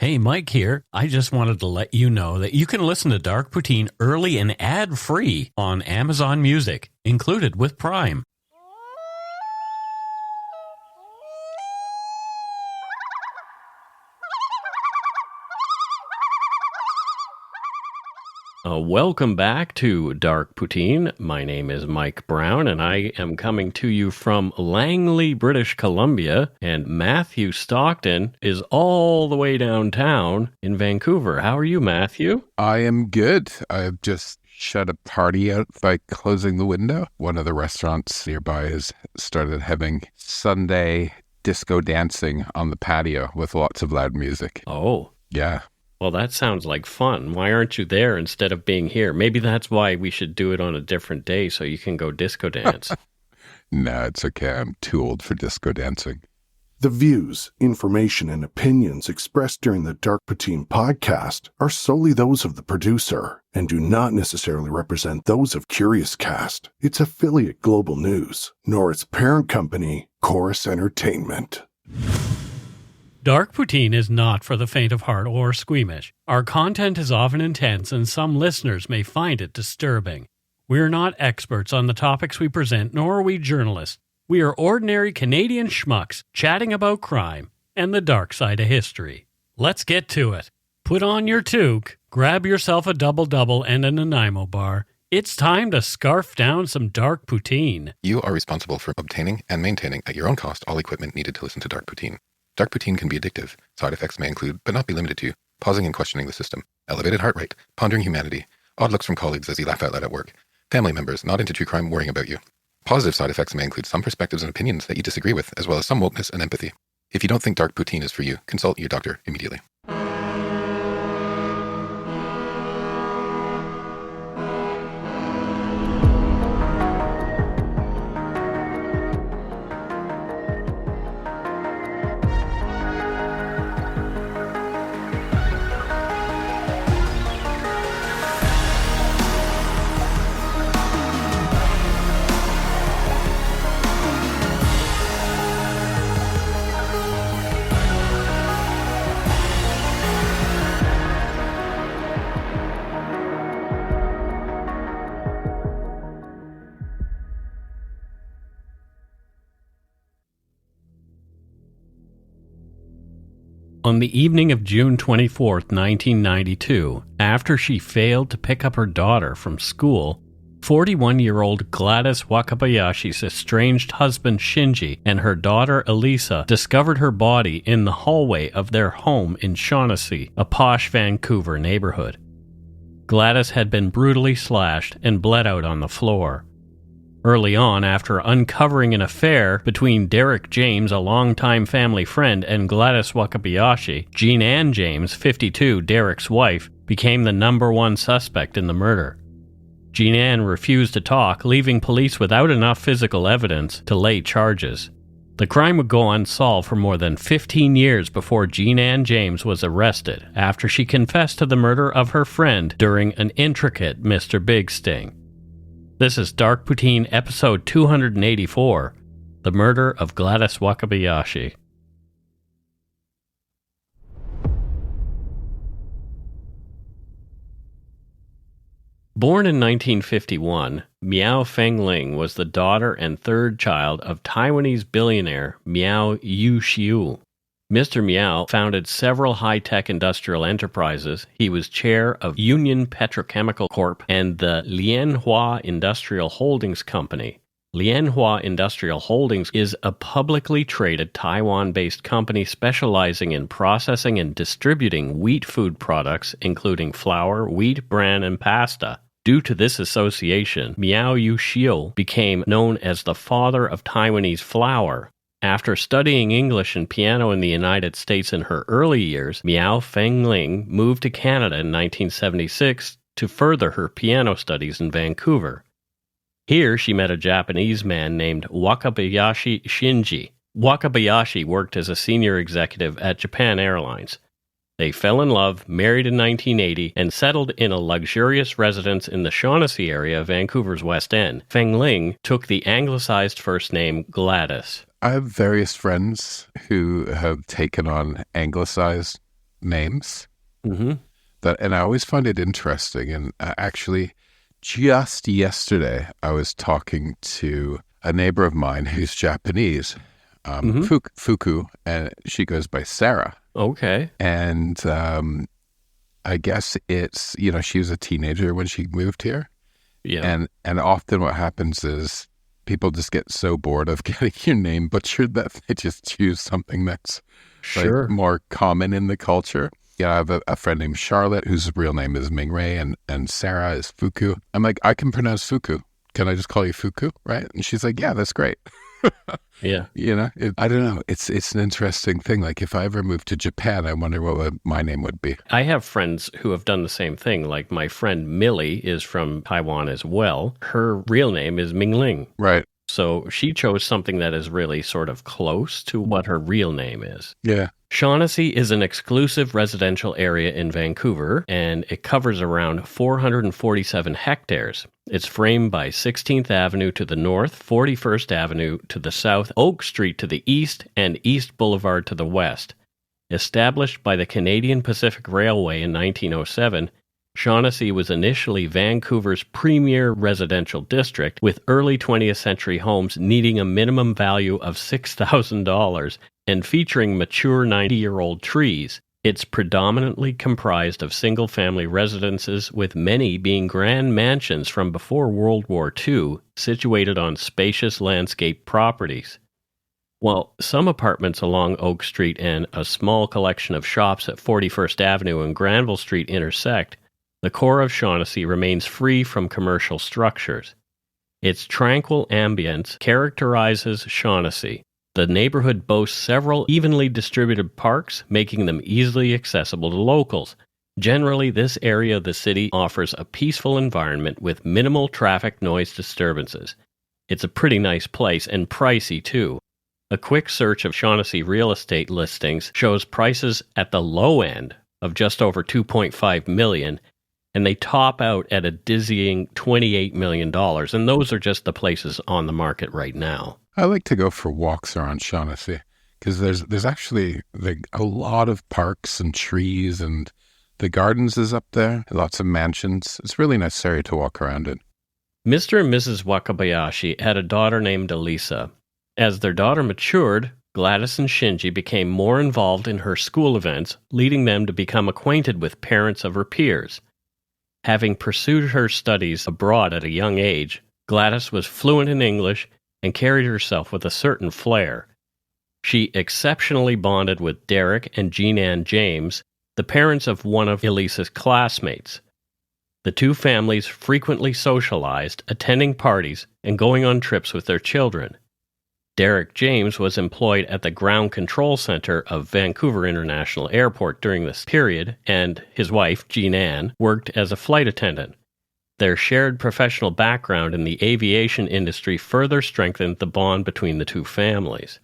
Hey, Mike here. I just wanted to let you know that you can listen to Dark Poutine early and ad-free on Amazon Music, included with Prime. Welcome back to Dark Poutine. My name is Mike Brown, and I am coming to you from Langley, British Columbia, and Matthew Stockton is all the way downtown in Vancouver. How are you, Matthew? I am good. I've just shut a party out by closing the window. One of the restaurants nearby has started having Sunday disco dancing on the patio with lots of loud music. Oh. Yeah. Well, that sounds like fun. Why aren't you there instead of being here? Maybe that's why we should do it on a different day so you can go disco dance. No, it's okay. I'm too old for disco dancing. The views, information, and opinions expressed during the Dark Poutine podcast are solely those of the producer and do not necessarily represent those of Curious Cast, its affiliate Global News, nor its parent company, Chorus Entertainment. Dark Poutine is not for the faint of heart or squeamish. Our content is often intense and some listeners may find it disturbing. We're not experts on the topics we present, nor are we journalists. We are ordinary Canadian schmucks chatting about crime and the dark side of history. Let's get to it. Put on your toque, grab yourself a double-double and a Nanaimo bar. It's time to scarf down some Dark Poutine. You are responsible for obtaining and maintaining at your own cost all equipment needed to listen to Dark Poutine. Dark Poutine can be addictive. Side effects may include, but not be limited to, pausing and questioning the system, elevated heart rate, pondering humanity, odd looks from colleagues as you laugh out loud at work, family members not into true crime worrying about you. Positive side effects may include some perspectives and opinions that you disagree with, as well as some wokeness and empathy. If you don't think Dark Poutine is for you, consult your doctor immediately. On the evening of June 24, 1992, after she failed to pick up her daughter from school, 41-year-old Gladys Wakabayashi's estranged husband Shinji and her daughter Elisa discovered her body in the hallway of their home in Shaughnessy, a posh Vancouver neighbourhood. Gladys had been brutally slashed and bled out on the floor. Early on, after uncovering an affair between Derek James, a longtime family friend, and Gladys Wakabayashi, Jean Ann James, 52, Derek's wife, became the number one suspect in the murder. Jean Ann refused to talk, leaving police without enough physical evidence to lay charges. The crime would go unsolved for more than 15 years before Jean Ann James was arrested after she confessed to the murder of her friend during an intricate Mr. Big sting. This is Dark Poutine episode 284, The Murder of Gladys Wakabayashi. Born in 1951, Miao Fengling was the daughter and third child of Taiwanese billionaire Miao Yu-shiu. Mr. Miao founded several high-tech industrial enterprises. He was chair of Union Petrochemical Corp. And the Lianhua Industrial Holdings Company. Lianhua Industrial Holdings is a publicly traded Taiwan-based company specializing in processing and distributing wheat food products, including flour, wheat, bran, and pasta. Due to this association, Miao Yu-shiu became known as the father of Taiwanese flour. After studying English and piano in the United States in her early years, Miao Fengling moved to Canada in 1976 to further her piano studies in Vancouver. Here she met a Japanese man named Wakabayashi Shinji. Wakabayashi worked as a senior executive at Japan Airlines. They fell in love, married in 1980, and settled in a luxurious residence in the Shaughnessy area of Vancouver's West End. Fengling took the anglicized first name Gladys. I have various friends who have taken on anglicized names. Mm-hmm. And I always find it interesting. And actually, just yesterday, I was talking to a neighbor of mine who's Japanese, Fuku, and she goes by Sarah. Okay. And I guess it's, she was a teenager when she moved here. Yeah. And often what happens is people just get so bored of getting your name butchered that they just choose something that's like more common in the culture. Yeah, I have a friend named Charlotte whose real name is Mingray, and Sarah is Fuku. I'm like, I can pronounce Fuku. Can I just call you Fuku? Right? And she's like, yeah, that's great. Yeah. I don't know. It's an interesting thing. Like if I ever moved to Japan, I wonder what my name would be. I have friends who have done the same thing. Like my friend Millie is from Taiwan as well. Her real name is Mingling. Right. So she chose something that is really sort of close to what her real name is. Yeah. Shaughnessy is an exclusive residential area in Vancouver, and it covers around 447 hectares. It's framed by 16th Avenue to the north, 41st Avenue to the south, Oak Street to the east, and East Boulevard to the west. Established by the Canadian Pacific Railway in 1907, Shaughnessy was initially Vancouver's premier residential district, with early 20th century homes needing a minimum value of $6,000 and featuring mature 90-year-old trees. It's predominantly comprised of single-family residences, with many being grand mansions from before World War II, situated on spacious landscape properties. While some apartments along Oak Street and a small collection of shops at 41st Avenue and Granville Street intersect, the core of Shaughnessy remains free from commercial structures. Its tranquil ambience characterizes Shaughnessy. The neighborhood boasts several evenly distributed parks, making them easily accessible to locals. Generally, this area of the city offers a peaceful environment with minimal traffic noise disturbances. It's a pretty nice place, and pricey too. A quick search of Shaughnessy real estate listings shows prices at the low end of just over $2.5 million, and they top out at a dizzying $28 million, and those are just the places on the market right now. I like to go for walks around Shaughnessy because there's actually a lot of parks and trees, and the gardens is up there, lots of mansions. It's really nice area to walk around in. Mr. and Mrs. Wakabayashi had a daughter named Elisa. As their daughter matured, Gladys and Shinji became more involved in her school events, leading them to become acquainted with parents of her peers. Having pursued her studies abroad at a young age, Gladys was fluent in English and carried herself with a certain flair. She exceptionally bonded with Derek and Jean-Ann James, the parents of one of Elisa's classmates. The two families frequently socialized, attending parties and going on trips with their children. Derek James was employed at the Ground Control Center of Vancouver International Airport during this period, and his wife, Jean-Ann, worked as a flight attendant. Their shared professional background in the aviation industry further strengthened the bond between the two families.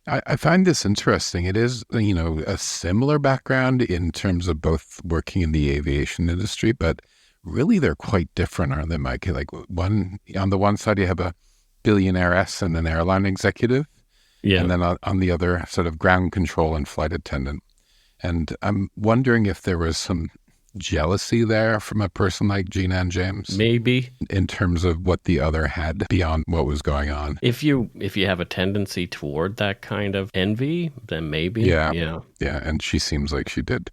I find this interesting. It is, a similar background in terms of both working in the aviation industry, but really they're quite different, aren't they, Mike? Like on the one side, you have a billionaire-ess and an airline executive, and then on the other, sort of ground control and flight attendant. And I'm wondering if there was some jealousy there from a person like Jean-Ann James? Maybe. In terms of what the other had beyond what was going on. If you have a tendency toward that kind of envy, then maybe. Yeah, and she seems like she did.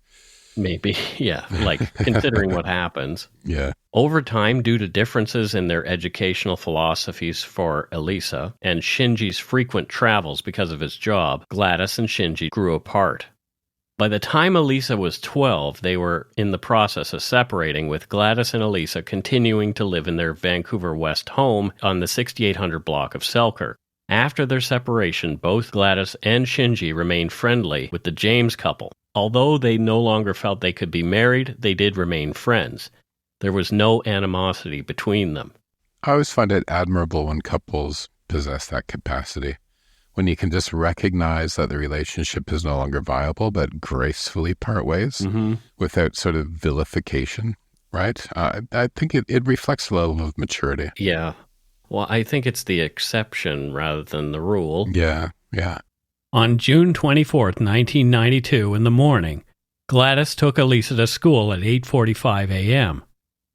Maybe, yeah, like considering what happens. Yeah. Over time, due to differences in their educational philosophies for Elisa and Shinji's frequent travels because of his job, Gladys and Shinji grew apart. By the time Elisa was 12, they were in the process of separating, with Gladys and Elisa continuing to live in their Vancouver West home on the 6800 block of Selkirk. After their separation, both Gladys and Shinji remained friendly with the James couple. Although they no longer felt they could be married, they did remain friends. There was no animosity between them. I always find it admirable when couples possess that capacity. When you can just recognize that the relationship is no longer viable, but gracefully part ways without sort of vilification, right? I think it reflects a level of maturity. Yeah. Well, I think it's the exception rather than the rule. Yeah. On June 24, 1992, in the morning, Gladys took Elisa to school at 8:45 a.m.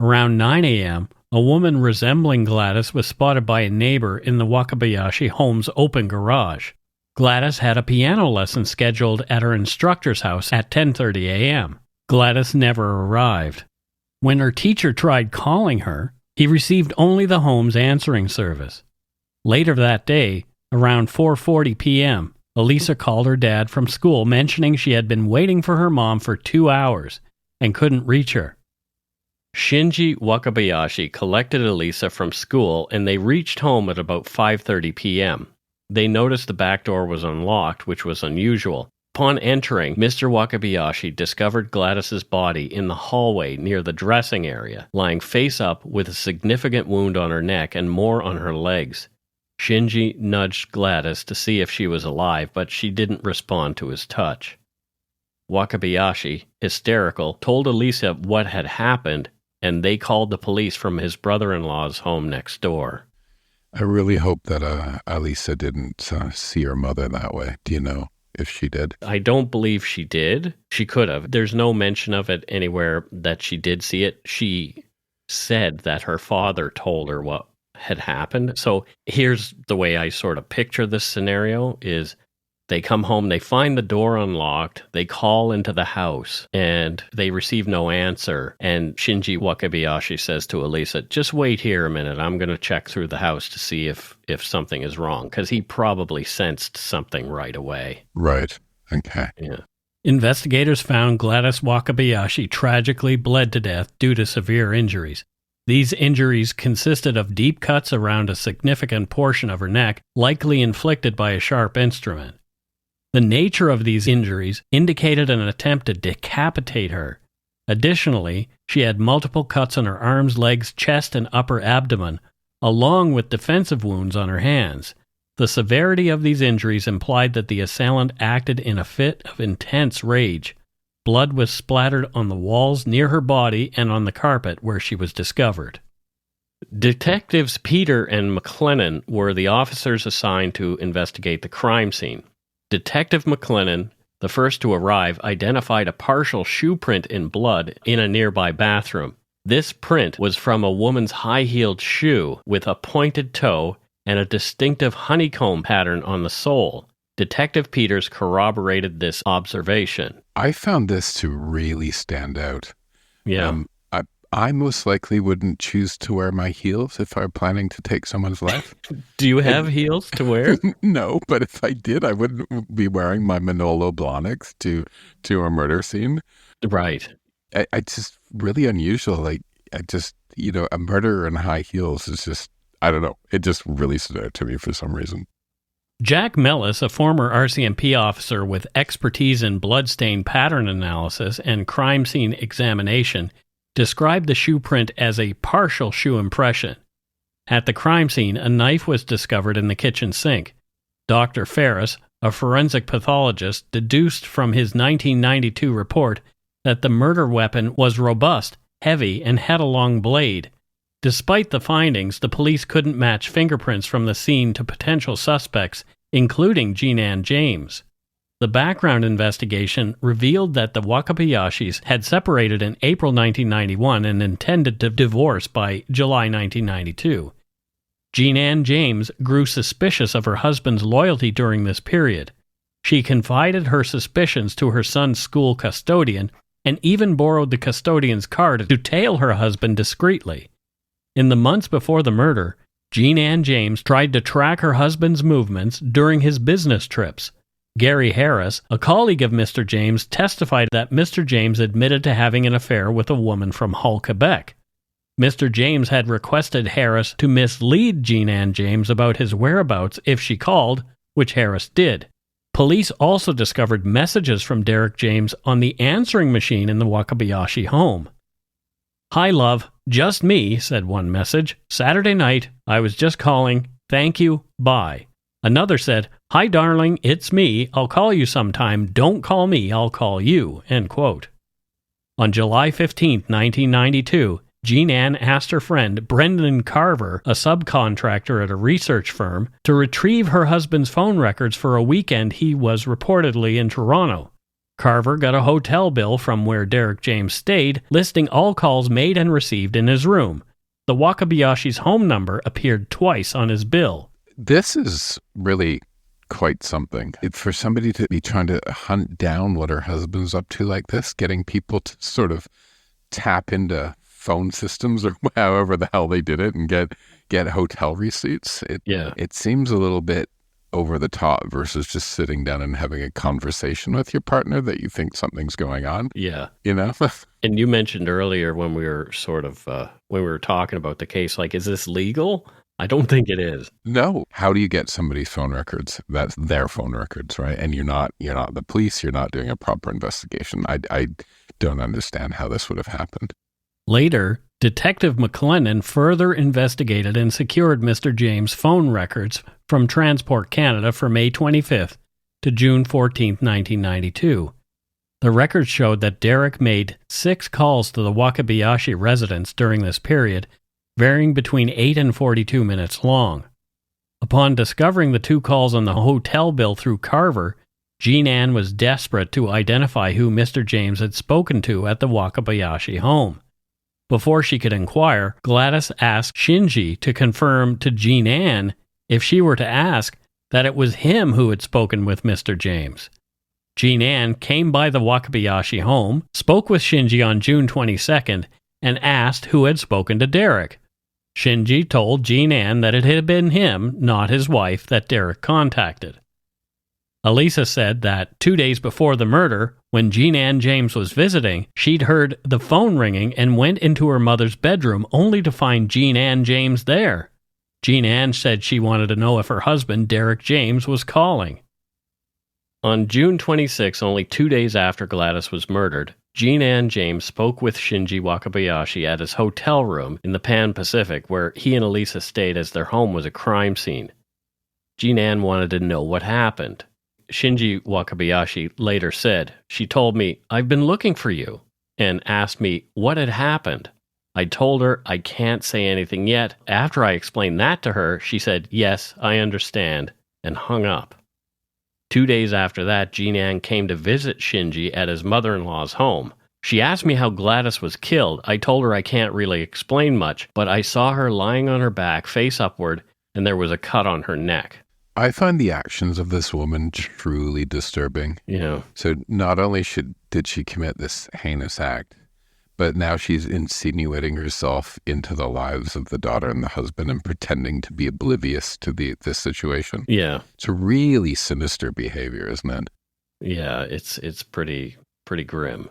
Around 9 a.m., a woman resembling Gladys was spotted by a neighbor in the Wakabayashi home's open garage. Gladys had a piano lesson scheduled at her instructor's house at 10:30 a.m. Gladys never arrived. When her teacher tried calling her, he received only the home's answering service. Later that day, around 4:40 p.m., Elisa called her dad from school mentioning she had been waiting for her mom for 2 hours and couldn't reach her. Shinji Wakabayashi collected Elisa from school and they reached home at about 5:30 p.m. They noticed the back door was unlocked, which was unusual. Upon entering, Mr. Wakabayashi discovered Gladys's body in the hallway near the dressing area, lying face up with a significant wound on her neck and more on her legs. Shinji nudged Gladys to see if she was alive, but she didn't respond to his touch. Wakabayashi, hysterical, told Elisa what had happened, and they called the police from his brother-in-law's home next door. I really hope that Elisa didn't see her mother that way. Do you know if she did? I don't believe she did. She could have. There's no mention of it anywhere that she did see it. She said that her father told her what had happened. So here's the way I sort of picture this scenario is they come home, they find the door unlocked, they call into the house, and they receive no answer. And Shinji Wakabayashi says to Elisa, just wait here a minute, I'm going to check through the house to see if something is wrong, because he probably sensed something right away. Right. Okay. Yeah. Investigators found Gladys Wakabayashi tragically bled to death due to severe injuries. These injuries consisted of deep cuts around a significant portion of her neck, likely inflicted by a sharp instrument. The nature of these injuries indicated an attempt to decapitate her. Additionally, she had multiple cuts on her arms, legs, chest, and upper abdomen, along with defensive wounds on her hands. The severity of these injuries implied that the assailant acted in a fit of intense rage. Blood was splattered on the walls near her body and on the carpet where she was discovered. Detectives Peter and McLennan were the officers assigned to investigate the crime scene. Detective McLennan, the first to arrive, identified a partial shoe print in blood in a nearby bathroom. This print was from a woman's high-heeled shoe with a pointed toe and a distinctive honeycomb pattern on the sole. Detective Peters corroborated this observation. I found this to really stand out. Yeah. I most likely wouldn't choose to wear my heels if I were planning to take someone's life. Do you have heels to wear? No, but if I did, I wouldn't be wearing my Manolo Blahniks to a murder scene. Right. I just really unusual. Like, a murderer in high heels is just, I don't know. It just really stood out to me for some reason. Jack Mellis, a former RCMP officer with expertise in bloodstain pattern analysis and crime scene examination, described the shoe print as a partial shoe impression. At the crime scene, a knife was discovered in the kitchen sink. Dr. Ferris, a forensic pathologist, deduced from his 1992 report that the murder weapon was robust, heavy, and had a long blade. Despite the findings, the police couldn't match fingerprints from the scene to potential suspects, including Jean-Ann James. The background investigation revealed that the Wakabayashis had separated in April 1991 and intended to divorce by July 1992. Jean-Ann James grew suspicious of her husband's loyalty during this period. She confided her suspicions to her son's school custodian and even borrowed the custodian's car to tail her husband discreetly. In the months before the murder, Jean-Ann James tried to track her husband's movements during his business trips. Gary Harris, a colleague of Mr. James, testified that Mr. James admitted to having an affair with a woman from Hull, Quebec. Mr. James had requested Harris to mislead Jean-Ann James about his whereabouts if she called, which Harris did. Police also discovered messages from Derek James on the answering machine in the Wakabayashi home. "Hi, love. Just me," said one message. "Saturday night. I was just calling. Thank you. Bye." Another said, "Hi, darling. It's me. I'll call you sometime. Don't call me. I'll call you." End quote. On July 15, 1992, Jean Ann asked her friend Brendan Carver, a subcontractor at a research firm, to retrieve her husband's phone records for a weekend he was reportedly in Toronto. Carver got a hotel bill from where Derek James stayed, listing all calls made and received in his room. The Wakabayashi's home number appeared twice on his bill. This is really quite something. For somebody to be trying to hunt down what her husband's up to like this, getting people to sort of tap into phone systems or however the hell they did it and get hotel receipts. It seems a little bit over the top versus just sitting down and having a conversation with your partner that you think something's going on. Yeah. You know? And you mentioned earlier when we were when we were talking about the case, like, is this legal? I don't think it is. No. How do you get somebody's phone records? That's their phone records, right? And you're not the police. You're not doing a proper investigation. I don't understand how this would have happened. Later, Detective McLennan further investigated and secured Mr. James' phone records from Transport Canada for May 25th to June 14th, 1992. The records showed that Derek made 6 calls to the Wakabayashi residence during this period, varying between 8 and 42 minutes long. Upon discovering the 2 calls on the hotel bill through Carver, Jean Ann was desperate to identify who Mr. James had spoken to at the Wakabayashi home. Before she could inquire, Gladys asked Shinji to confirm to Jean Ann, if she were to ask, that it was him who had spoken with Mr. James. Jean Ann came by the Wakabayashi home, spoke with Shinji on June 22nd, and asked who had spoken to Derek. Shinji told Jean Ann that it had been him, not his wife, that Derek contacted. Elisa said that 2 days before the murder, when Jean Ann James was visiting, she'd heard the phone ringing and went into her mother's bedroom only to find Jean Ann James there. Jean Ann said she wanted to know if her husband, Derek James, was calling. On June 26, only 2 days after Gladys was murdered, Jean Ann James spoke with Shinji Wakabayashi at his hotel room in the Pan Pacific, where he and Elisa stayed as their home was a crime scene. Jean Ann wanted to know what happened. Shinji Wakabayashi later said, "She told me, 'I've been looking for you,' and asked me what had happened. I told her I can't say anything yet. After I explained that to her, she said, 'Yes, I understand,' and hung up." 2 days after that, Jean Ann came to visit Shinji at his mother-in-law's home. She asked me how Gladys was killed. I told her I can't really explain much, but I saw her lying on her back, face upward, and there was a cut on her neck. I find the actions of this woman truly disturbing. Yeah. So not only did she commit this heinous act, but now she's insinuating herself into the lives of the daughter and the husband and pretending to be oblivious to this situation. Yeah. It's a really sinister behavior, isn't it? Yeah, it's pretty grim.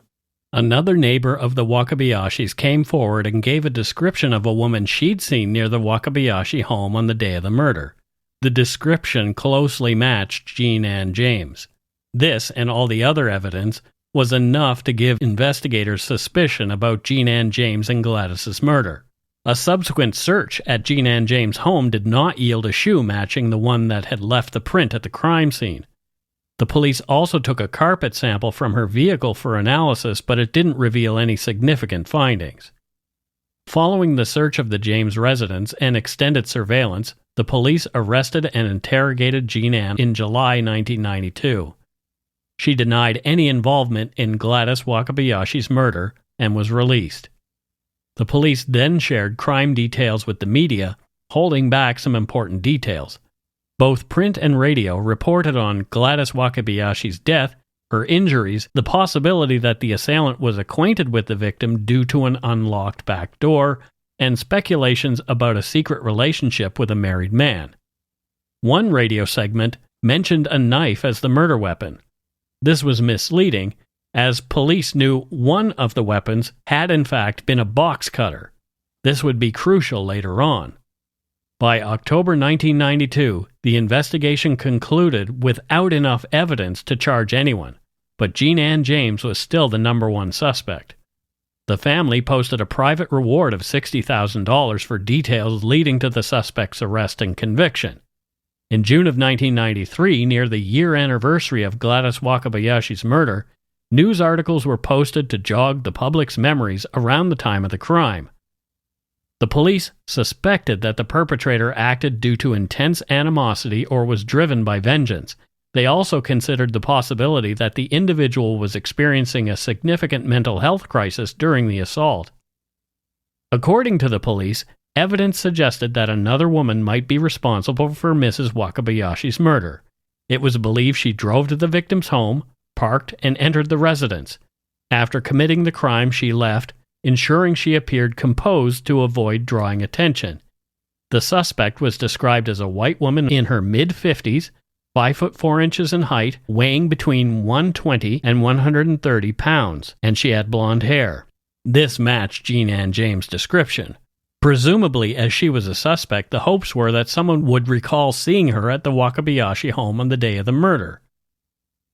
Another neighbor of the Wakabayashis came forward and gave a description of a woman she'd seen near the Wakabayashi home on the day of the murder. The description closely matched Jean Ann James. This, and all the other evidence, was enough to give investigators suspicion about Jean Ann James and Gladys's murder. A subsequent search at Jean Ann James' home did not yield a shoe matching the one that had left the print at the crime scene. The police also took a carpet sample from her vehicle for analysis, but it didn't reveal any significant findings. Following the search of the James residence and extended surveillance, the police arrested and interrogated Jean Ann in July 1992. She denied any involvement in Gladys Wakabayashi's murder and was released. The police then shared crime details with the media, holding back some important details. Both print and radio reported on Gladys Wakabayashi's death, her injuries, the possibility that the assailant was acquainted with the victim due to an unlocked back door, and speculations about a secret relationship with a married man. One radio segment mentioned a knife as the murder weapon. This was misleading, as police knew one of the weapons had in fact been a box cutter. This would be crucial later on. By October 1992, the investigation concluded without enough evidence to charge anyone, but Jean Ann James was still the number one suspect. The family posted a private reward of $60,000 for details leading to the suspect's arrest and conviction. In June of 1993, near the year anniversary of Gladys Wakabayashi's murder, news articles were posted to jog the public's memories around the time of the crime. The police suspected that the perpetrator acted due to intense animosity or was driven by vengeance. They also considered the possibility that the individual was experiencing a significant mental health crisis during the assault. According to the police, evidence suggested that another woman might be responsible for Mrs. Wakabayashi's murder. It was believed she drove to the victim's home, parked, and entered the residence. After committing the crime, she left, ensuring she appeared composed to avoid drawing attention. The suspect was described as a white woman in her mid-50s, 5 foot 4 inches in height, weighing between 120 and 130 pounds, and she had blonde hair. This matched Jean Ann James' description. Presumably, as she was a suspect, the hopes were that someone would recall seeing her at the Wakabayashi home on the day of the murder.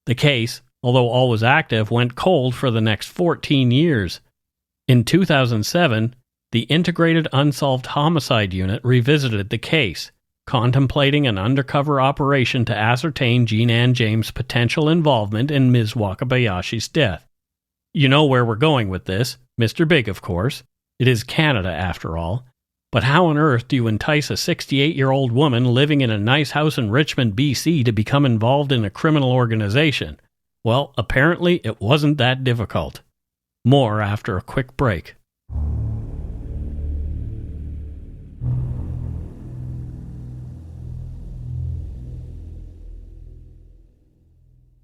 The case, although always active, went cold for the next 14 years. In 2007, the Integrated Unsolved Homicide Unit revisited the case, contemplating an undercover operation to ascertain Jean Ann James' potential involvement in Ms. Wakabayashi's death. You know where we're going with this. Mr. Big, of course. It is Canada, after all. But how on earth do you entice a 68-year-old woman living in a nice house in Richmond, BC to become involved in a criminal organization? Well, apparently it wasn't that difficult. More after a quick break.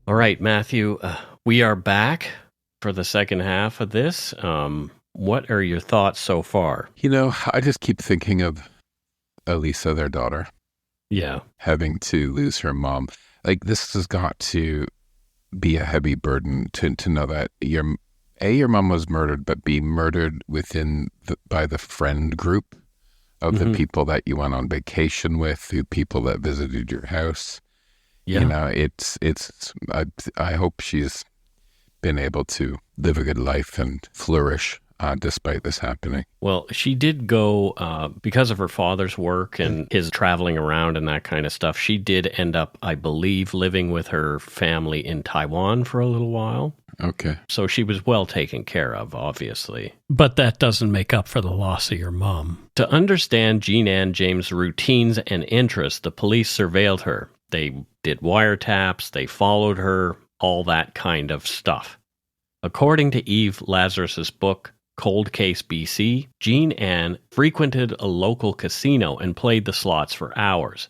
All right, Matthew, we are back for the second half of this. What are your thoughts so far? You know, I just keep thinking of Elisa, their daughter. Yeah. Having to lose her mom. Like, this has got to be a heavy burden to know that your mom was murdered, but be murdered by the friend group of the people that you went on vacation with, the people that visited your house. Yeah. You know, I hope she's been able to live a good life and flourish despite this happening. Well, she did go, because of her father's work and his traveling around and that kind of stuff, she did end up, I believe, living with her family in Taiwan for a little while. Okay. So she was well taken care of, obviously. But that doesn't make up for the loss of your mom. To understand Jean Ann James' routines and interests, the police surveilled her. They did wiretaps, they followed her, all that kind of stuff. According to Eve Lazarus's book, Cold Case BC, Jean Ann frequented a local casino and played the slots for hours.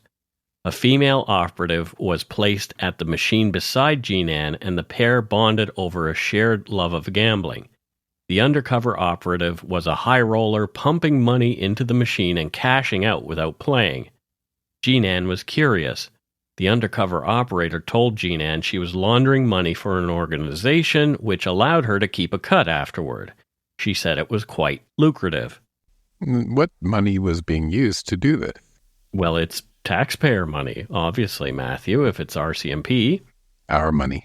A female operative was placed at the machine beside Jean Ann, and the pair bonded over a shared love of gambling. The undercover operative was a high roller, pumping money into the machine and cashing out without playing. Jean Ann was curious. The undercover operator told Jean Ann she was laundering money for an organization which allowed her to keep a cut afterward. She said it was quite lucrative. What money was being used to do this? Well, it's taxpayer money, obviously, Matthew, if it's RCMP. Our money.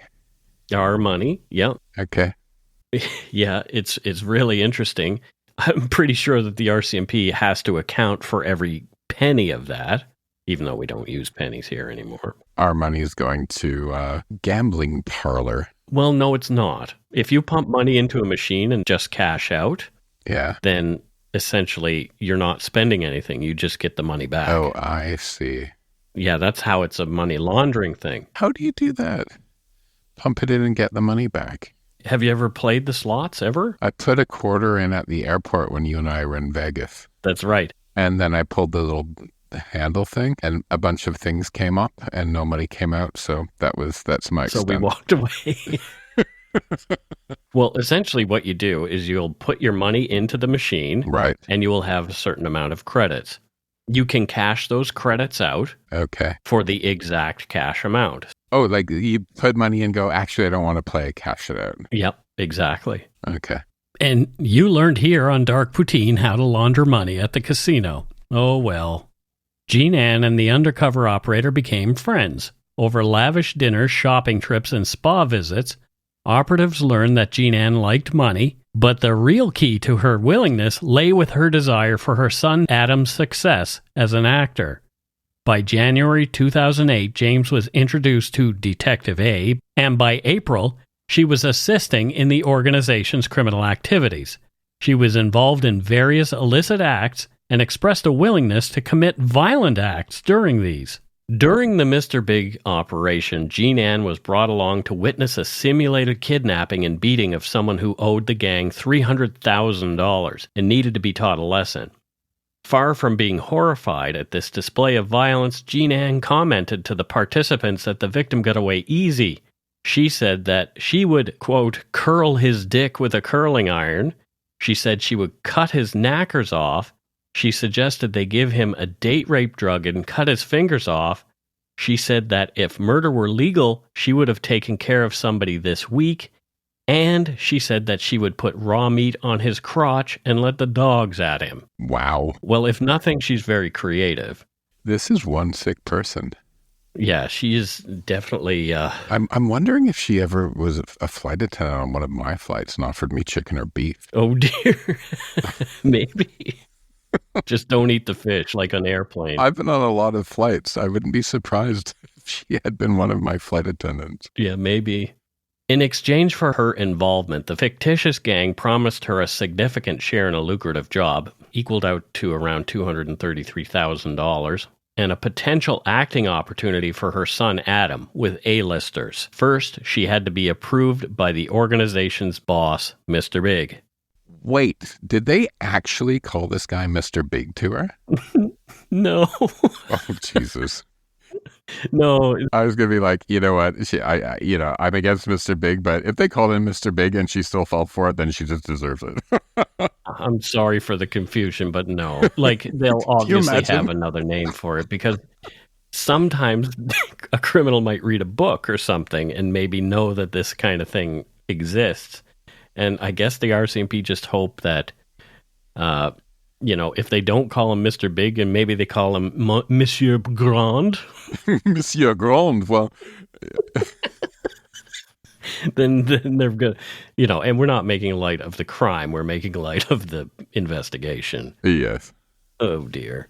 Our money, yeah. Okay. Yeah, it's really interesting. I'm pretty sure that the RCMP has to account for every penny of that, even though we don't use pennies here anymore. Our money is going to a gambling parlor. Well, no, it's not. If you pump money into a machine and just cash out, then essentially you're not spending anything. You just get the money back. Oh, I see. Yeah, that's how it's a money laundering thing. How do you do that? Pump it in and get the money back. Have you ever played the slots, ever? I put a quarter in at the airport when you and I were in Vegas. That's right. And then I pulled the little handle thing and a bunch of things came up and no money came out. So that's my extent. So we walked away. Well, essentially what you do is you'll put your money into the machine. Right. And you will have a certain amount of credits. You can cash those credits out. Okay. For the exact cash amount. Oh, like you put money in and go, actually, I don't want to play, cash it out. Yep, exactly. Okay. And you learned here on Dark Poutine how to launder money at the casino. Oh, well. Jean Ann and the undercover operator became friends. Over lavish dinners, shopping trips, and spa visits, operatives learned that Jean Ann liked money, but the real key to her willingness lay with her desire for her son Adam's success as an actor. By January 2008, James was introduced to Detective A, and by April, she was assisting in the organization's criminal activities. She was involved in various illicit acts and expressed a willingness to commit violent acts during these. During the Mr. Big operation, Jean Ann was brought along to witness a simulated kidnapping and beating of someone who owed the gang $300,000 and needed to be taught a lesson. Far from being horrified at this display of violence, Jean Ann commented to the participants that the victim got away easy. She said that she would, quote, curl his dick with a curling iron. She said she would cut his knackers off. She suggested they give him a date rape drug and cut his fingers off. She said that if murder were legal, she would have taken care of somebody this week. And she said that she would put raw meat on his crotch and let the dogs at him. Wow. Well, if nothing, she's very creative. This is one sick person. Yeah, she is definitely... I'm wondering if she ever was a flight attendant on one of my flights and offered me chicken or beef. Oh, dear. Maybe. Just don't eat the fish like an airplane. I've been on a lot of flights. I wouldn't be surprised if she had been one of my flight attendants. Yeah, maybe. In exchange for her involvement, the fictitious gang promised her a significant share in a lucrative job, equaled out to around $233,000, and a potential acting opportunity for her son Adam with A-listers. First, she had to be approved by the organization's boss, Mr. Big. Wait, did they actually call this guy Mr. Big to her? No. Oh, Jesus. No. I was going to be like, you know what? I'm against Mr. Big, but if they called him Mr. Big and she still fell for it, then she just deserves it. I'm sorry for the confusion, but no. Like, they'll obviously have another name for it because sometimes a criminal might read a book or something and maybe know that this kind of thing exists. And I guess the RCMP just hope that, if they don't call him Mr. Big and maybe they call him Monsieur Grand. Monsieur Grand, well... then they're good. And we're not making light of the crime. We're making light of the investigation. Yes. Oh, dear.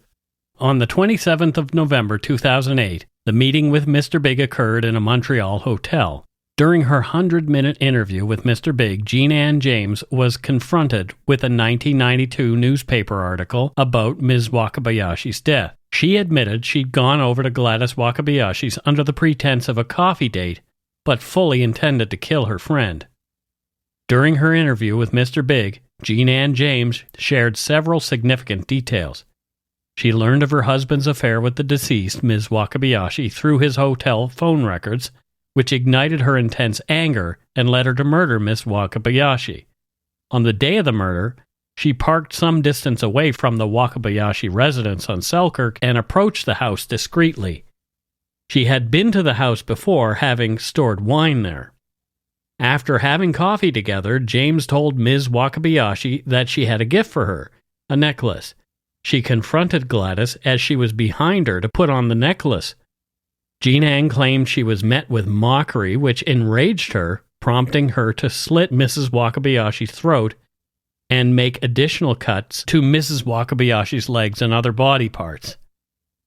On the 27th of November, 2008, the meeting with Mr. Big occurred in a Montreal hotel. During her 100-minute interview with Mr. Big, Jean Ann James was confronted with a 1992 newspaper article about Ms. Wakabayashi's death. She admitted she'd gone over to Gladys Wakabayashi's under the pretense of a coffee date, but fully intended to kill her friend. During her interview with Mr. Big, Jean Ann James shared several significant details. She learned of her husband's affair with the deceased, Ms. Wakabayashi, through his hotel phone records, which ignited her intense anger and led her to murder Miss Wakabayashi. On the day of the murder, she parked some distance away from the Wakabayashi residence on Selkirk and approached the house discreetly. She had been to the house before, having stored wine there. After having coffee together, James told Ms. Wakabayashi that she had a gift for her, a necklace. She confronted Gladys as she was behind her to put on the necklace. Jean Ann claimed she was met with mockery, which enraged her, prompting her to slit Mrs. Wakabayashi's throat and make additional cuts to Mrs. Wakabayashi's legs and other body parts.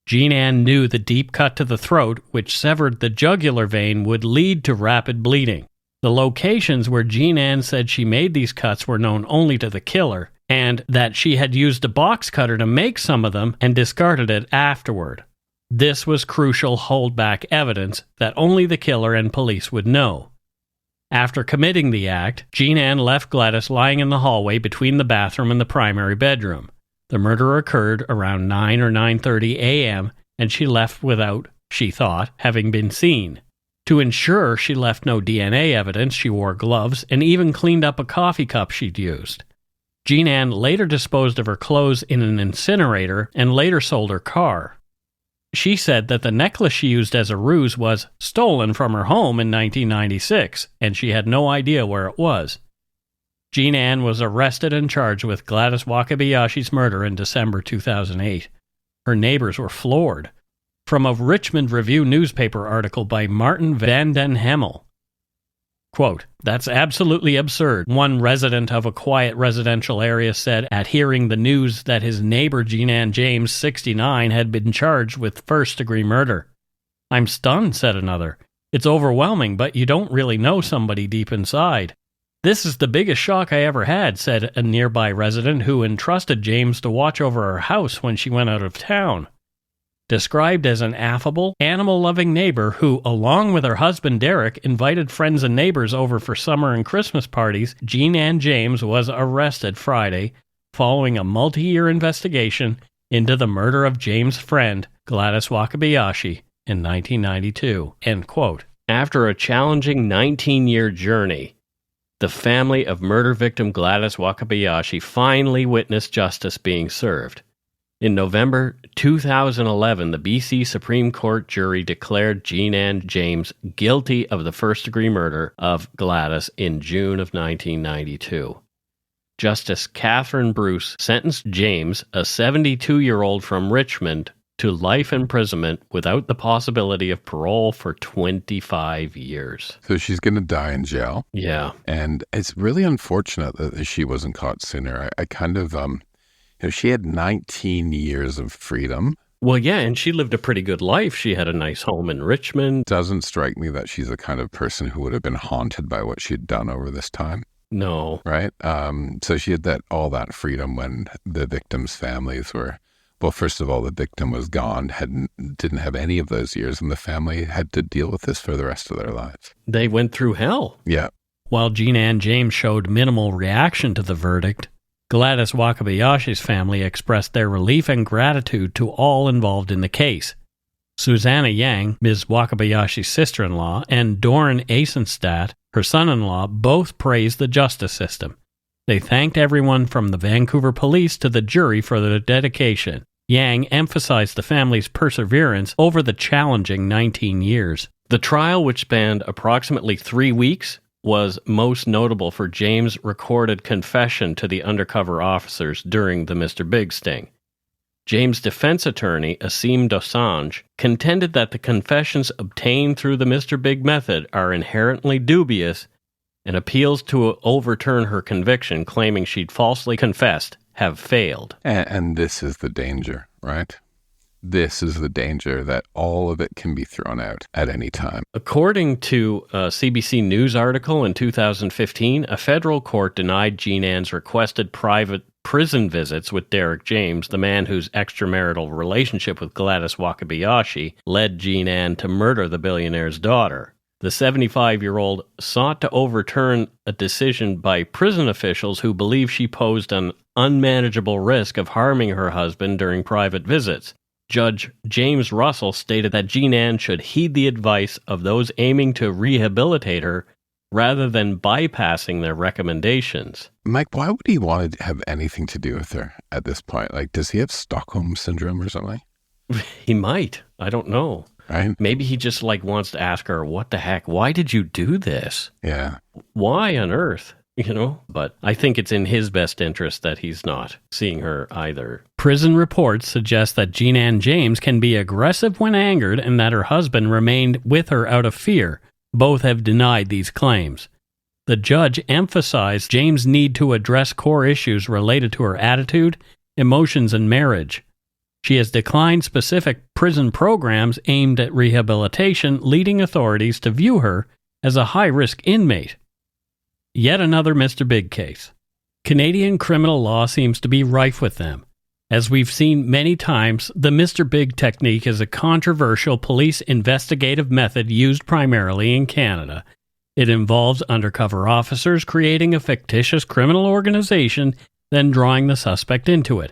Jean Ann knew the deep cut to the throat, which severed the jugular vein, would lead to rapid bleeding. The locations where Jean Ann said she made these cuts were known only to the killer, and that she had used a box cutter to make some of them and discarded it afterward. This was crucial holdback evidence that only the killer and police would know. After committing the act, Jean Ann left Gladys lying in the hallway between the bathroom and the primary bedroom. The murder occurred around 9 or 9:30 a.m., and she left without, she thought, having been seen. To ensure she left no DNA evidence, she wore gloves and even cleaned up a coffee cup she'd used. Jean Ann later disposed of her clothes in an incinerator and later sold her car. She said that the necklace she used as a ruse was stolen from her home in 1996, and she had no idea where it was. Jean Ann was arrested and charged with Gladys Wakabayashi's murder in December 2008. Her neighbors were floored. From a Richmond Review newspaper article by Martin van den Hemel. Quote, "That's absolutely absurd," one resident of a quiet residential area said at hearing the news that his neighbor Jean Ann James, 69, had been charged with first-degree murder. "I'm stunned," said another. "It's overwhelming, but you don't really know somebody deep inside." "This is the biggest shock I ever had," said a nearby resident who entrusted James to watch over her house when she went out of town. Described as an affable, animal-loving neighbor who, along with her husband Derek, invited friends and neighbors over for summer and Christmas parties, Jean Ann James was arrested Friday following a multi-year investigation into the murder of James' friend, Gladys Wakabayashi, in 1992. End quote. After a challenging 19-year journey, the family of murder victim Gladys Wakabayashi finally witnessed justice being served. In November 2011, the BC Supreme Court jury declared Jean Ann James guilty of the first-degree murder of Gladys in June of 1992. Justice Catherine Bruce sentenced James, a 72-year-old from Richmond, to life imprisonment without the possibility of parole for 25 years. So she's going to die in jail. Yeah. And it's really unfortunate that she wasn't caught sooner. I kind of... she had 19 years of freedom. Well, yeah, and she lived a pretty good life. She had a nice home in Richmond. Doesn't strike me that she's the kind of person who would have been haunted by what she'd done over this time. No. Right? So she had all that freedom when the victims' families were, well, first of all, the victim was gone, didn't have any of those years, and the family had to deal with this for the rest of their lives. They went through hell. Yeah. While Jean Ann James showed minimal reaction to the verdict, Gladys Wakabayashi's family expressed their relief and gratitude to all involved in the case. Susanna Yang, Ms. Wakabayashi's sister-in-law, and Doran Eisenstadt, her son-in-law, both praised the justice system. They thanked everyone from the Vancouver police to the jury for their dedication. Yang emphasized the family's perseverance over the challenging 19 years. The trial, which spanned approximately 3 weeks, was most notable for James' recorded confession to the undercover officers during the Mr. Big sting. James' defense attorney, Asim Dosanjh, contended that the confessions obtained through the Mr. Big method are inherently dubious, and appeals to overturn her conviction, claiming she'd falsely confessed, have failed. And this is the danger, right? This is the danger, that all of it can be thrown out at any time. According to a CBC News article in 2015, a federal court denied Jean Ann's requested private prison visits with Derek James, the man whose extramarital relationship with Gladys Wakabayashi led Jean Ann to murder the billionaire's daughter. The 75-year-old sought to overturn a decision by prison officials who believe she posed an unmanageable risk of harming her husband during private visits. Judge James Russell stated that Jean Ann should heed the advice of those aiming to rehabilitate her rather than bypassing their recommendations. Mike, why would he want to have anything to do with her at this point? Like, does he have Stockholm Syndrome or something? He might. I don't know. Right? Maybe he just wants to ask her, what the heck? Why did you do this? Yeah. Why on earth? But I think it's in his best interest that he's not seeing her either. Prison reports suggest that Jean Ann James can be aggressive when angered and that her husband remained with her out of fear. Both have denied these claims. The judge emphasized James' need to address core issues related to her attitude, emotions, and marriage. She has declined specific prison programs aimed at rehabilitation, leading authorities to view her as a high-risk inmate. Yet another Mr. Big case. Canadian criminal law seems to be rife with them. As we've seen many times, the Mr. Big technique is a controversial police investigative method used primarily in Canada. It involves undercover officers creating a fictitious criminal organization, then drawing the suspect into it.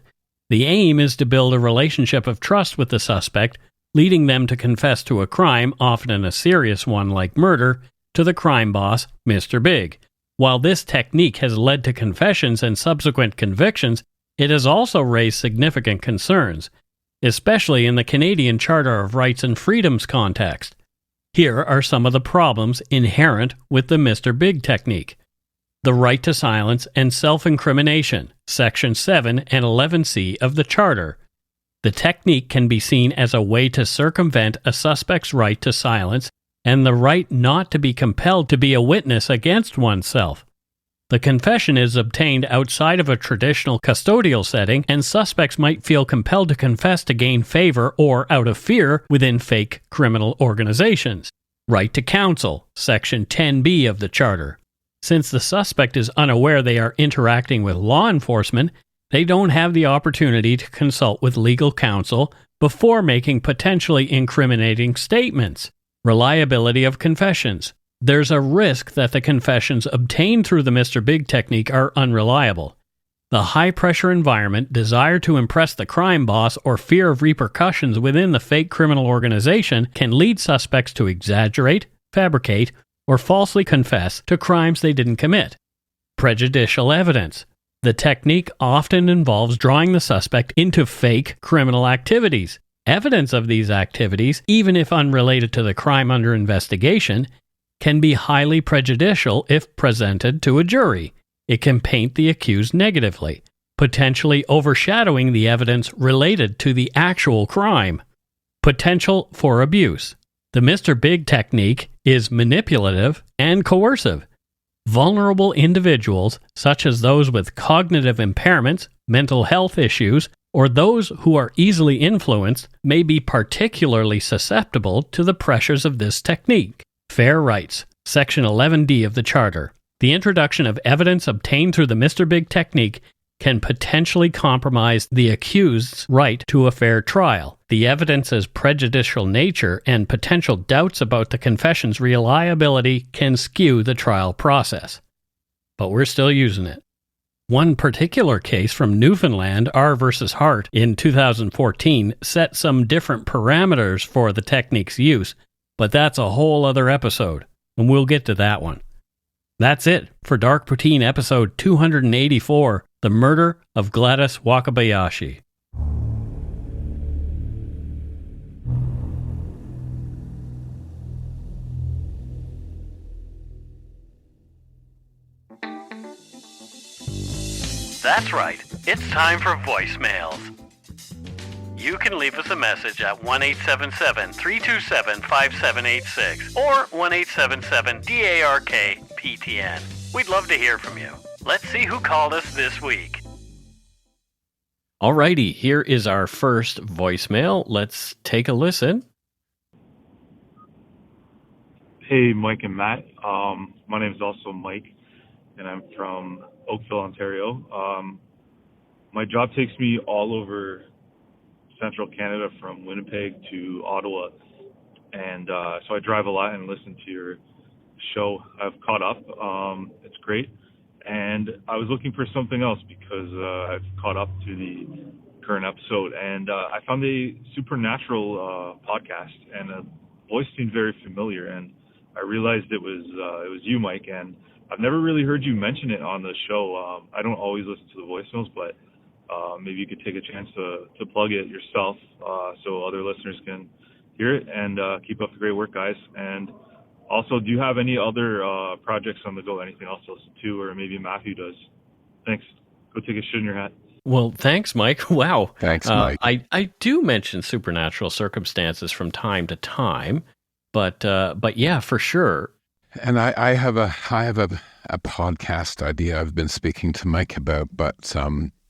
The aim is to build a relationship of trust with the suspect, leading them to confess to a crime, often a serious one like murder, to the crime boss, Mr. Big. While this technique has led to confessions and subsequent convictions, it has also raised significant concerns, especially in the Canadian Charter of Rights and Freedoms context. Here are some of the problems inherent with the Mr. Big technique. The right to silence and self-incrimination, Section 7 and 11C of the Charter. The technique can be seen as a way to circumvent a suspect's right to silence and the right not to be compelled to be a witness against oneself. The confession is obtained outside of a traditional custodial setting, and suspects might feel compelled to confess to gain favor or out of fear within fake criminal organizations. Right to counsel, Section 10B of the Charter. Since the suspect is unaware they are interacting with law enforcement, they don't have the opportunity to consult with legal counsel before making potentially incriminating statements. Reliability of confessions. There's a risk that the confessions obtained through the Mr. Big technique are unreliable. The high-pressure environment, desire to impress the crime boss, or fear of repercussions within the fake criminal organization can lead suspects to exaggerate, fabricate, or falsely confess to crimes they didn't commit. Prejudicial evidence. The technique often involves drawing the suspect into fake criminal activities. Evidence of these activities, even if unrelated to the crime under investigation, can be highly prejudicial if presented to a jury. It can paint the accused negatively, potentially overshadowing the evidence related to the actual crime. Potential for abuse. The Mr. Big technique is manipulative and coercive. Vulnerable individuals, such as those with cognitive impairments, mental health issues, or those who are easily influenced, may be particularly susceptible to the pressures of this technique. Fair rights. Section 11D of the Charter. The introduction of evidence obtained through the Mr. Big technique can potentially compromise the accused's right to a fair trial. The evidence's prejudicial nature and potential doubts about the confession's reliability can skew the trial process. But we're still using it. One particular case from Newfoundland, R versus Hart, in 2014, set some different parameters for the technique's use, but that's a whole other episode, and we'll get to that one. That's it for Dark Poutine episode 284, The Murder of Gladys Wakabayashi. That's right, it's time for voicemails. You can leave us a message at 1-877-327-5786 or 1-877-DARK-PTN. We'd love to hear from you. Let's see who called us this week. Alrighty, here is our first voicemail. Let's take a listen. Hey, Mike and Matt. My name is also Mike, and I'm from Oakville, Ontario. My job takes me all over Central Canada, from Winnipeg to Ottawa, and so I drive a lot and listen to your show. I've caught up. It's great, and I was looking for something else because I've caught up to the current episode, and I found a supernatural podcast, and the voice seemed very familiar, and I realized it was you, Mike, and I've never really heard you mention it on the show. I don't always listen to the voicemails, but maybe you could take a chance to plug it yourself so other listeners can hear it, and keep up the great work, guys. And also, do you have any other projects on the go, anything else to listen to, or maybe Matthew does? Thanks. Go take a shit in your hat. Well, thanks, Mike. Wow. Thanks, Mike. I do mention supernatural circumstances from time to time, but yeah, for sure. And I have a podcast idea I've been speaking to Mike about, but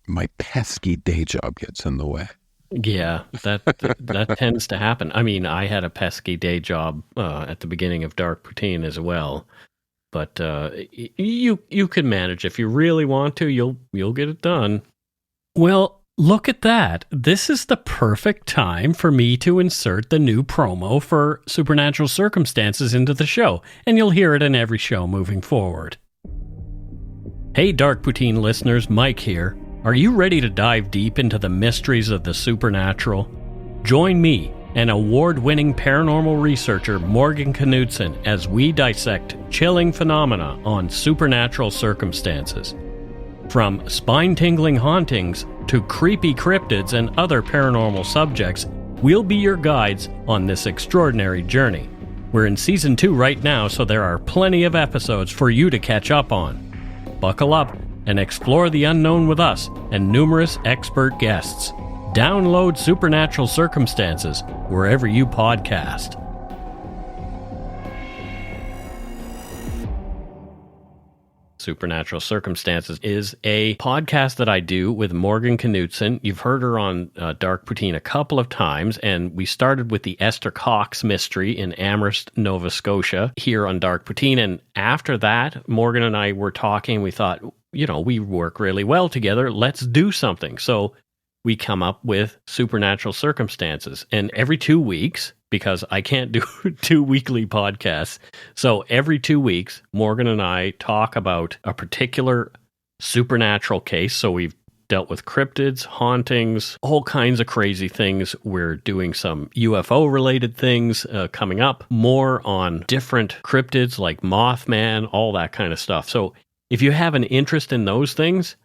my pesky day job gets in the way. Yeah, that tends to happen. I mean, I had a pesky day job at the beginning of Dark Poutine as well, but you can manage if you really want to. You'll get it done. Well, look at that. This is the perfect time for me to insert the new promo for Supernatural Circumstances into the show, and you'll hear it in every show moving forward. Hey, Dark Poutine listeners, Mike here. Are you ready to dive deep into the mysteries of the supernatural? Join me and award-winning paranormal researcher Morgan Knudsen as we dissect chilling phenomena on Supernatural Circumstances. From spine-tingling hauntings to creepy cryptids and other paranormal subjects, we'll be your guides on this extraordinary journey. We're in Season 2 right now, so there are plenty of episodes for you to catch up on. Buckle up and explore the unknown with us and numerous expert guests. Download Supernatural Circumstances wherever you podcast. Supernatural Circumstances is a podcast that I do with Morgan Knudsen. You've heard her on Dark Poutine a couple of times, and we started with the Esther Cox mystery in Amherst, Nova Scotia, here on Dark Poutine. And after that, Morgan and I were talking. We thought, we work really well together. Let's do something. So we come up with Supernatural Circumstances. And every 2 weeks, because I can't do 2 weekly podcasts, so every 2 weeks, Morgan and I talk about a particular supernatural case. So we've dealt with cryptids, hauntings, all kinds of crazy things. We're doing some UFO-related things coming up, more on different cryptids like Mothman, all that kind of stuff. So if you have an interest in those things,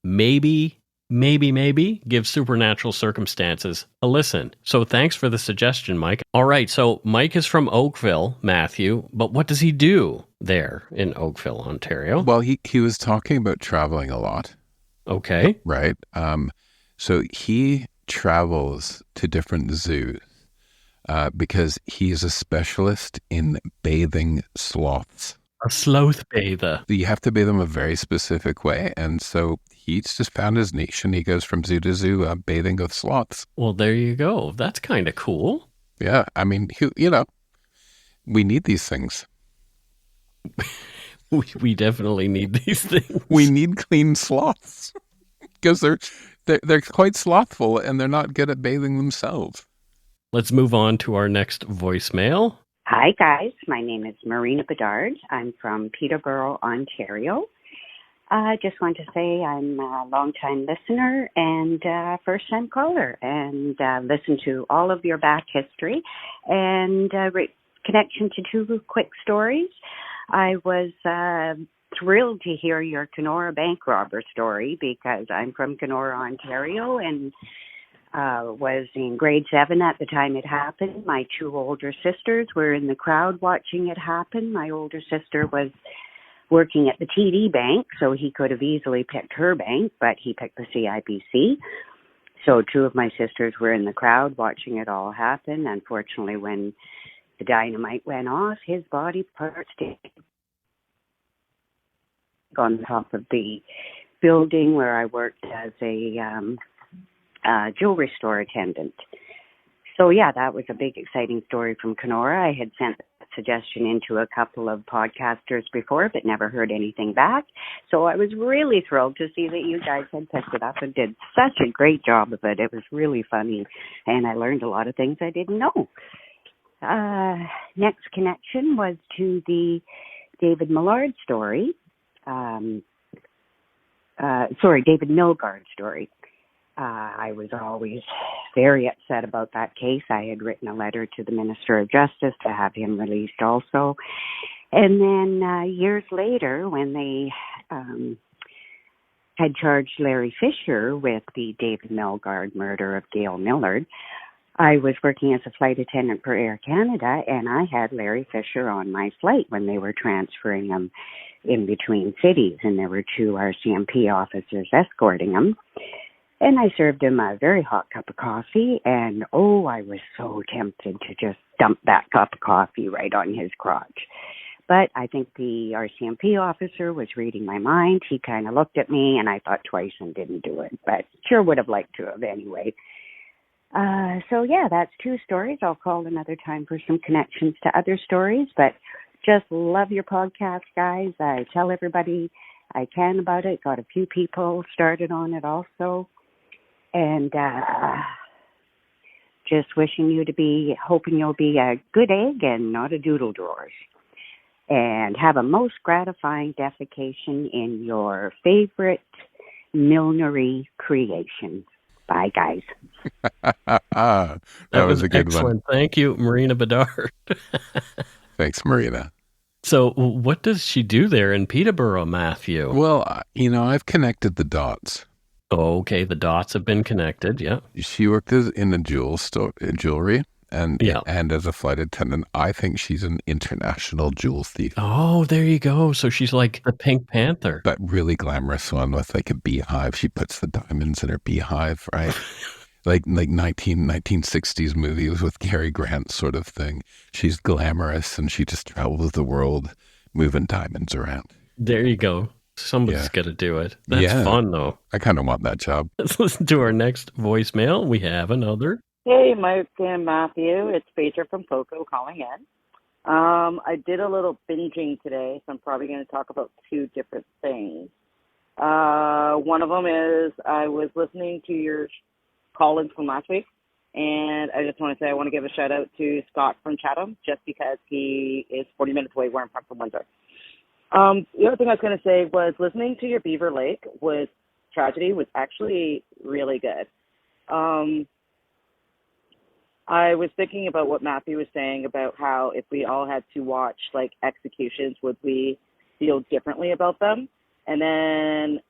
maybe give Supernatural Circumstances a listen. So thanks for the suggestion, Mike. All right, so Mike is from Oakville, Matthew, but what does he do there in Oakville, Ontario? Well, he was talking about traveling a lot. Okay. Right. So he travels to different zoos because he's a specialist in bathing sloths. A sloth bather. You have to bathe them a very specific way. And so he's just found his niche and he goes from zoo to zoo bathing with sloths. Well, there you go. That's kind of cool. Yeah. I mean, we need these things. We definitely need these things. We need clean sloths because they're quite slothful and they're not good at bathing themselves. Let's move on to our next voicemail. Hi, guys. My name is Marina Bedard. I'm from Peterborough, Ontario. I just want to say I'm a long-time listener and first-time caller, and listen to all of your back history and connection to two quick stories. I was thrilled to hear your Kenora bank robber story because I'm from Kenora, Ontario, and was in grade 7 at the time it happened. My two older sisters were in the crowd watching it happen. My older sister was working at the TD Bank, so he could have easily picked her bank, but he picked the CIBC. So two of my sisters were in the crowd watching it all happen. Unfortunately, when the dynamite went off, his body parts stayed on top of the building where I worked as a jewelry store attendant. So yeah, that was a big, exciting story from Kenora. I had sent a suggestion into a couple of podcasters before, but never heard anything back. So I was really thrilled to see that you guys had picked it up and did such a great job of it. It was really funny, and I learned a lot of things I didn't know. Next connection was to the David Millard story. David Milgard story. I was always very upset about that case. I had written a letter to the Minister of Justice to have him released also. And then years later, when they had charged Larry Fisher with the David Milgard murder of Gail Millard, I was working as a flight attendant for Air Canada, and I had Larry Fisher on my flight when they were transferring him in between cities, and there were two RCMP officers escorting him. And I served him a very hot cup of coffee, and I was so tempted to just dump that cup of coffee right on his crotch. But I think the RCMP officer was reading my mind. He kind of looked at me, and I thought twice and didn't do it, but sure would have liked to have anyway. So yeah, that's two stories. I'll call another time for some connections to other stories, but just love your podcast, guys. I tell everybody I can about it. Got a few people started on it also. And just hoping you'll be a good egg and not a doodle drawers. And have a most gratifying defecation in your favorite millinery creation. Bye, guys. that was a good excellent one. Thank you, Marina Bedard. Thanks, Marina. So what does she do there in Peterborough, Matthew? Well, I've connected the dots. Oh, okay, the dots have been connected, yeah. She worked in a jewelry, and as a flight attendant, I think she's an international jewel thief. Oh, there you go. So she's like the Pink Panther. That really glamorous one with like a beehive. She puts the diamonds in her beehive, right? like 1960s movies with Cary Grant sort of thing. She's glamorous and she just travels the world moving diamonds around. There you go. Somebody's got to do it. That's fun, though. I kind of want that job. Let's listen to our next voicemail. We have another. Hey, Mike and Matthew. It's Phaedra from Coco calling in. I did a little binging today, so I'm probably going to talk about two different things. One of them is I was listening to your call-in from last week, and I just want to say I want to give a shout-out to Scott from Chatham, just because he is 40 minutes away where I'm from Windsor. The other thing I was going to say was listening to your Beaver Lake tragedy was actually really good. I was thinking about what Matthew was saying about how if we all had to watch like executions, would we feel differently about them? And then,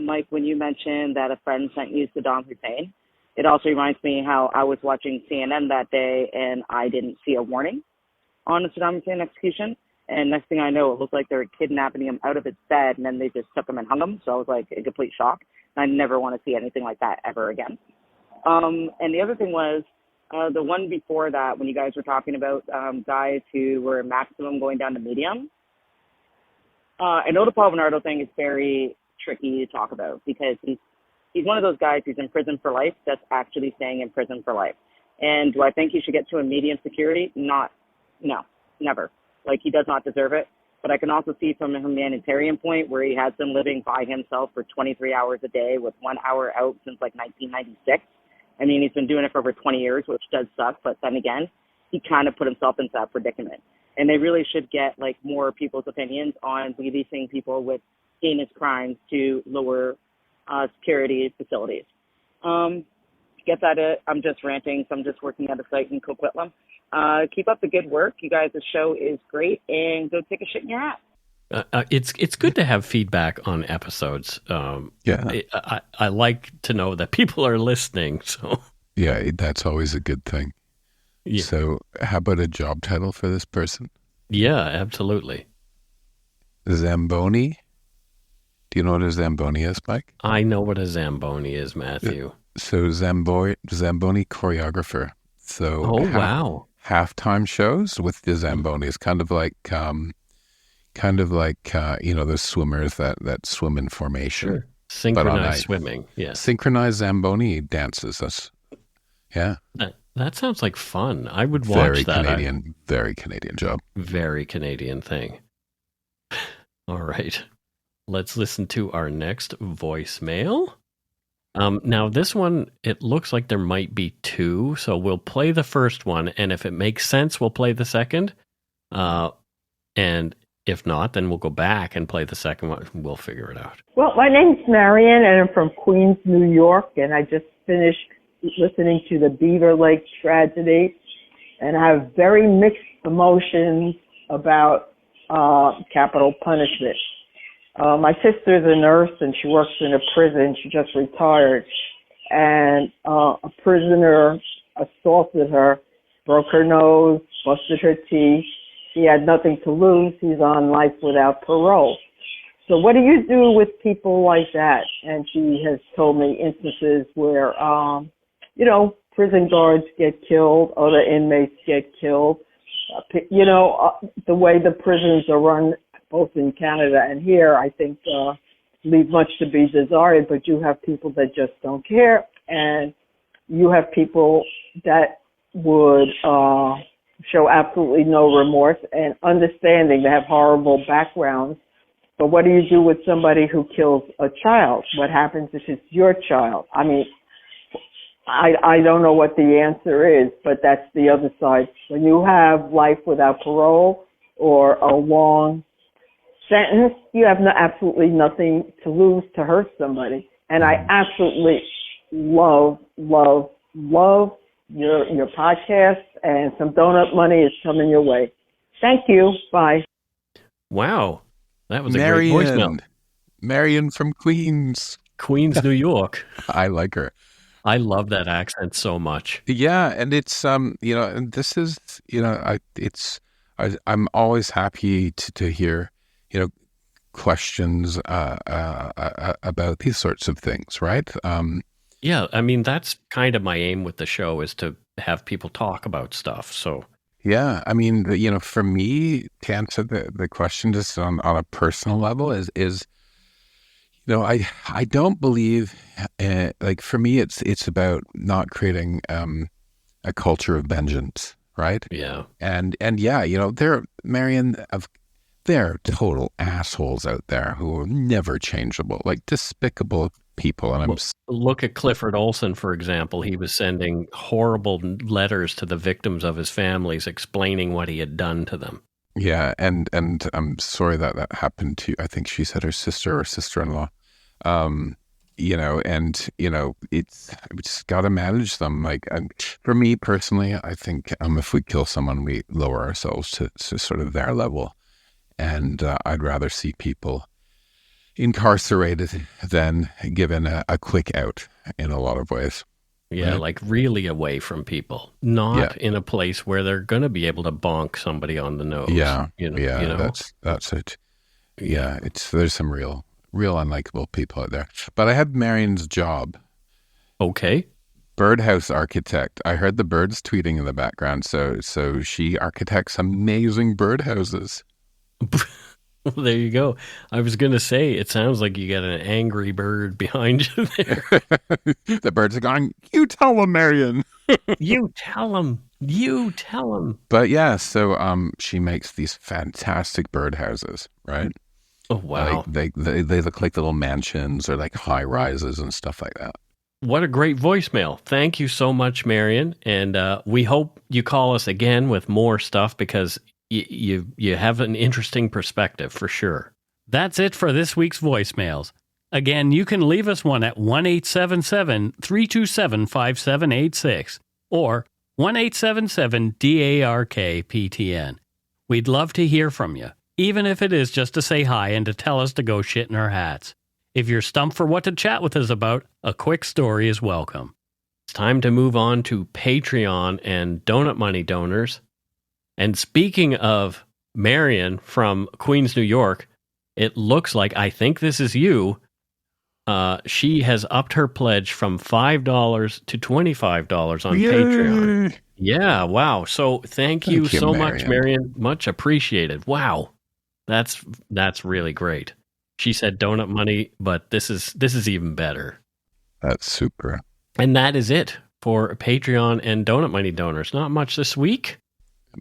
Mike, when you mentioned that a friend sent you Saddam Hussein, it also reminds me how I was watching CNN that day and I didn't see a warning on the Saddam Hussein execution. And next thing I know, it looked like they were kidnapping him out of his bed, and then they just took him and hung him. So I was like in complete shock. And I never want to see anything like that ever again. And the other thing was the one before that, when you guys were talking about guys who were maximum going down to medium. I know the Paul Bernardo thing is very tricky to talk about because he's one of those guys who's in prison for life that's actually staying in prison for life. And do I think he should get to a medium security? No, never. Like, he does not deserve it. But I can also see from a humanitarian point where he has been living by himself for 23 hours a day with 1 hour out since like 1996. I mean, he's been doing it for over 20 years, which does suck. But then again, he kind of put himself into that predicament. And they really should get like more people's opinions on releasing people with heinous crimes to lower security facilities. Get that it. I'm just ranting, so I'm just working at a site in Coquitlam. Keep up the good work. You guys, the show is great, and go take a shit in your ass. It's good to have feedback on episodes. I like to know that people are listening. So yeah, that's always a good thing. Yeah. So how about a job title for this person? Yeah, absolutely. Zamboni. Do you know what a Zamboni is, Mike? I know what a Zamboni is, Matthew. So Zamboni choreographer. So wow. Halftime shows with the Zamboni is kind of like those swimmers that swim in formation. Sure. Synchronized swimming. Yeah. Synchronized Zamboni dances. That sounds like fun. I would watch that. Very Canadian job. Very Canadian thing. All right. Let's listen to our next voicemail. Now, this one, it looks like there might be two, so we'll play the first one, and if it makes sense, we'll play the second. And if not, then we'll go back and play the second one. We'll figure it out. Well, my name's Marion, and I'm from Queens, New York, and I just finished listening to the Beaver Lake tragedy, and I have very mixed emotions about capital punishment. My sister's a nurse, and she works in a prison. She just retired. And a prisoner assaulted her, broke her nose, busted her teeth. He had nothing to lose. He's on life without parole. So what do you do with people like that? And she has told me instances where, prison guards get killed, other inmates get killed. The way the prisons are run, both in Canada and here, I think leave much to be desired, but you have people that just don't care, and you have people that would show absolutely no remorse and understanding. They have horrible backgrounds, but what do you do with somebody who kills a child? What happens if it's your child? I mean, I don't know what the answer is, but that's the other side. When you have life without parole or a long sentence, you have absolutely nothing to lose to hurt somebody. And I absolutely love your podcast, and some donut money is coming your way. Thank you. Bye. Wow. That was a great voicemail. Marion from Queens, New York. I like her. I love that accent so much. Yeah, and it's and this is I'm always happy to hear questions about these sorts of things, right? Yeah, I mean, that's kind of my aim with the show, is to have people talk about stuff. So yeah, I mean, for me, to answer the question just on a personal level is No, I don't believe, like for me, it's about not creating a culture of vengeance, right? Yeah. And yeah, there are total assholes out there who are never changeable, like despicable people. And Look at Clifford Olson, for example. He was sending horrible letters to the victims of his families explaining what he had done to them. yeah, and I'm sorry that happened to, I think she said her sister or sister-in-law. It's we just got to manage them. Like, for me personally, I think if we kill someone, we lower ourselves to sort of their level, and I'd rather see people incarcerated than given a quick out in a lot of ways. Yeah, right? like really away from people, not in a place where they're going to be able to bonk somebody on the nose. Yeah, you know? That's it. Yeah, there's some real unlikable people out there. But I had Marion's job. Okay. Birdhouse architect. I heard the birds tweeting in the background. So she architects amazing birdhouses. Well, there you go. I was going to say, it sounds like you got an angry bird behind you there. The birds are going, you tell them, Marion. You tell them. You tell them. But yeah, so she makes these fantastic birdhouses, right? Oh, wow. Like they look like little mansions or like high rises and stuff like that. What a great voicemail. Thank you so much, Marion. And we hope you call us again with more stuff because you have an interesting perspective for sure. That's it for this week's voicemails. Again, you can leave us one at 1-877-327-5786 or 1-877-DARK-PTN. We'd love to hear from you, even if it is just to say hi and to tell us to go shit in our hats. If you're stumped for what to chat with us about, a quick story is welcome. It's time to move on to Patreon and donut money donors. And speaking of Marion from Queens, New York, it looks like, I think this is you, she has upped her pledge from $5 to $25 on Patreon. Yeah, wow. So thank you so much, Marion. Much appreciated. Wow. That's really great. She said donut money, but this is even better. That's super. And that is it for Patreon and donut money donors. Not much this week.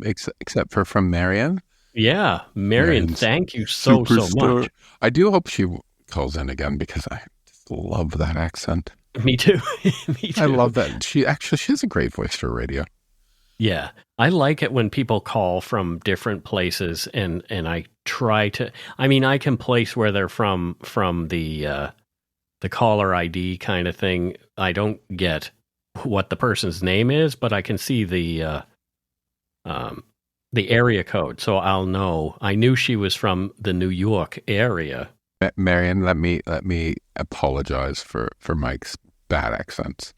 Except for from Marion. Yeah, Marion, thank you so much. I do hope she calls in again because I just love that accent. Me too. Me too. I love that. She has a great voice for radio. Yeah, I like it when people call from different places, and I try to. I mean, I can place where they're from the caller ID kind of thing. I don't get what the person's name is, but I can see the area code, so I'll know. I knew she was from the New York area. Marion, let me apologize for Mike's bad accents.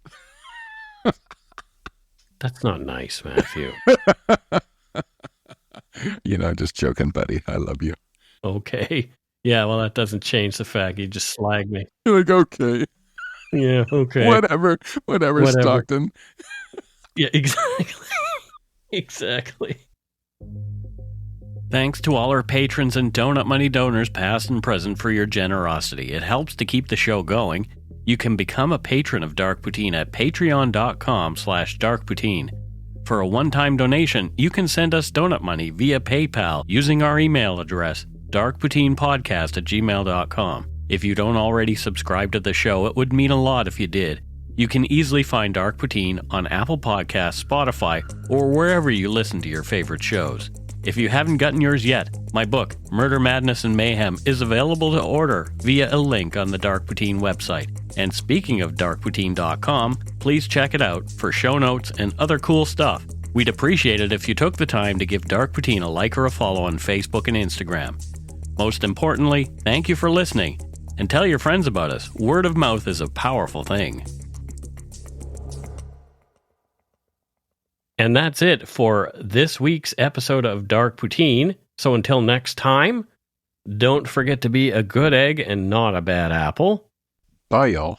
That's not nice, Matthew. Just joking, buddy. I love you. Okay. Yeah, well, that doesn't change the fact you just slagged me. You're like, okay. Yeah, okay. Whatever, Stockton. Yeah, exactly. Exactly. Thanks to all our patrons and donut money donors past and present for your generosity. It helps to keep the show going. You can become a patron of Dark Poutine at patreon.com/darkpoutine. For a one-time donation, you can send us donut money via PayPal using our email address, darkpoutinepodcast@gmail.com. If you don't already subscribe to the show, it would mean a lot if you did. You can easily find Dark Poutine on Apple Podcasts, Spotify, or wherever you listen to your favorite shows. If you haven't gotten yours yet, my book, Murder, Madness, and Mayhem, is available to order via a link on the Dark Poutine website. And speaking of darkpoutine.com, please check it out for show notes and other cool stuff. We'd appreciate it if you took the time to give Dark Poutine a like or a follow on Facebook and Instagram. Most importantly, thank you for listening, and tell your friends about us. Word of mouth is a powerful thing. And that's it for this week's episode of Dark Poutine. So until next time, don't forget to be a good egg and not a bad apple. Bye, y'all.